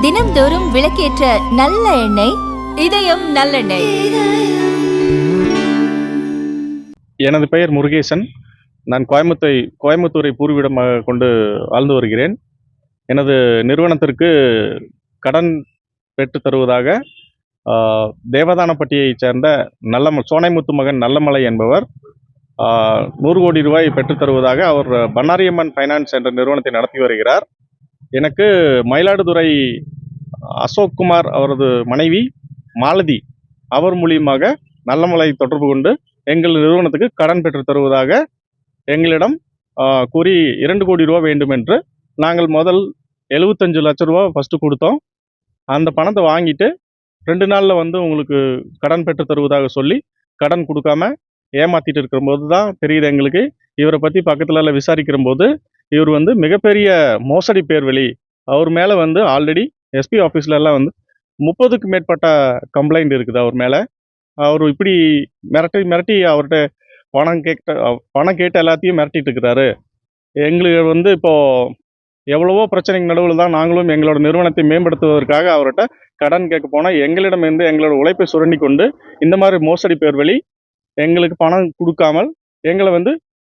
தினம்தோறும் விளக்கேற்ற நல்ல எண்ணெய் இதயம் நல்லெண்ணெய். எனது பெயர் முருகேசன். நான் கோயம்புத்தூரை பூர்வீடமாக கொண்டு வாழ்ந்து வருகிறேன். எனது நிறுவனத்திற்கு கடன் பெற்று தருவதாக தேவதானப்பட்டியைச் சேர்ந்த சோனைமுத்து மகன் நல்லமலை என்பவர் 100 கோடி ரூபாய் பெற்றுத் தருவதாக அவர் பண்ணாரியம்மன் ஃபைனான்ஸ் என்ற நிறுவனத்தை நடத்தி வருகிறார். எனக்கு மயிலாடுதுறை அசோக்குமார் அவரது மனைவி மாலதி அவர் மூலியமாக நல்லமலை தொடர்பு கொண்டு எங்கள் நிறுவனத்துக்கு கடன் பெற்றுத் தருவதாக எங்களிடம் கூறி 2 கோடி ரூபா வேண்டும் என்று நாங்கள் முதல் 75 லட்ச ரூபா ஃபஸ்ட்டு கொடுத்தோம். அந்த பணத்தை வாங்கிட்டு 2 நாளில் உங்களுக்கு கடன் பெற்று தருவதாக சொல்லி கடன் கொடுக்காம ஏமாற்றிட்டு இருக்கிறபோது தான் தெரியுது எங்களுக்கு. இவரை பற்றி பக்கத்துல விசாரிக்கிற போது இவர் மிகப்பெரிய மோசடி பேர் வெளி. அவர் மேலே ஆல்ரெடி எஸ்பி ஆஃபீஸ்லலாம் 30க்கு மேற்பட்ட கம்ப்ளைண்ட் இருக்குது அவர் மேலே. அவர் இப்படி மிரட்டி அவர்கிட்ட பணம் கேட்டு எல்லாத்தையும் மிரட்டிட்டு இருக்கிறாரு. எங்களுக்கு இப்போது எவ்வளவோ பிரச்சனைக்கு நடுவில் தான் நாங்களும் எங்களோட நிறுவனத்தை மேம்படுத்துவதற்காக அவர்கிட்ட கடன் கேட்க போனால் எங்களிடமிருந்து எங்களோட உழைப்பை சுரண்டி கொண்டு இந்த மாதிரி மோசடி பேர் வழி எங்களுக்கு பணம் கொடுக்காமல் எங்களை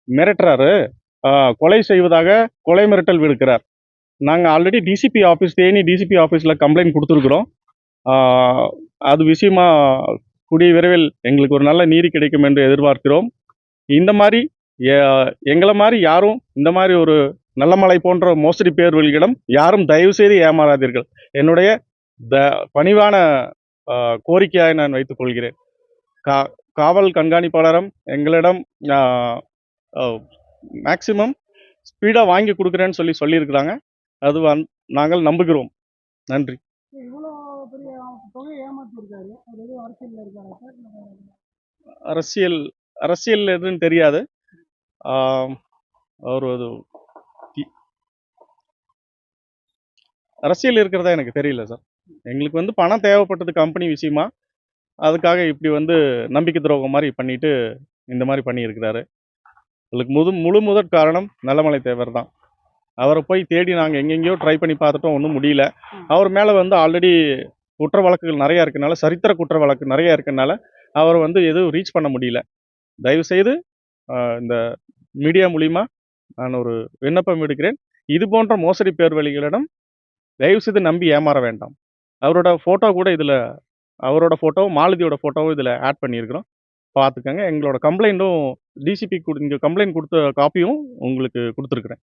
மிரட்டுறாரு. கொலை செய்வதாக கொலை மிரட்டல் விடுக்கிறார். நாங்கள் ஆல்ரெடி தேனி டிசிபி ஆஃபீஸில் கம்ப்ளைண்ட் கொடுத்துருக்குறோம். அது விஷயமா கூடிய விரைவில் எங்களுக்கு ஒரு நல்ல நீதி கிடைக்கும் என்று எதிர்பார்க்கிறோம். இந்த மாதிரி எங்களை மாதிரி யாரும் இந்த மாதிரி ஒரு நல்லமலை போன்ற மோசடி பேர்வழிகளிடம் யாரும் தயவு செய்து ஏமாறாதீர்கள். என்னுடைய பணிவான கோரிக்கையாக நான் வைத்துக் கொள்கிறேன். காவல் கண்காணிப்பாளரும் எங்களிடம் மேக்சிமம் ஸ்பீடாக வாங்கி கொடுக்குறேன்னு சொல்லியிருக்கிறாங்க. அது நாங்கள் நம்புகிறோம். நன்றி. அரசியல் எதுன்னு தெரியாது. அவர் அரசியல் இருக்கிறதா எனக்கு தெரியல சார். எங்களுக்கு பணம் தேவைப்பட்டது கம்பெனி விஷயமா. அதுக்காக இப்படி நம்பிக்கை துரோகம் மாதிரி பண்ணிட்டு இந்த மாதிரி பண்ணியிருக்கிறாரு. அதுக்கு முழு முதற் காரணம் நல்லமலை தேவர் தான். அவரை போய் தேடி நாங்கள் எங்கெங்கேயோ ட்ரை பண்ணி பார்த்துட்டோம், ஒன்றும் முடியல. அவர் மேலே ஆல்ரெடி குற்ற வழக்குகள் நிறையா இருக்கனால, சரித்திர குற்ற வழக்கு நிறையா இருக்கனால அவர் எதுவும் ரீச் பண்ண முடியல. தயவுசெய்து இந்த மீடியா மூலிமா நான் ஒரு விண்ணப்பம் எடுக்கிறேன். இது போன்ற மோசடி பேர்வழிகளிடம் தயவுசெய்து நம்பி ஏமாற வேண்டாம். அவரோட ஃபோட்டோ கூட இதில் அவரோட ஃபோட்டோவும் மாலதியோட ஃபோட்டோவும் இதில் ஆட் பண்ணியிருக்கிறோம். பார்த்துக்கங்க. எங்களோட கம்ப்ளைண்ட்டும் டிசிபி இங்கே கம்ப்ளைண்ட் கொடுத்த காப்பியும் உங்களுக்கு கொடுத்துருக்குறேன்.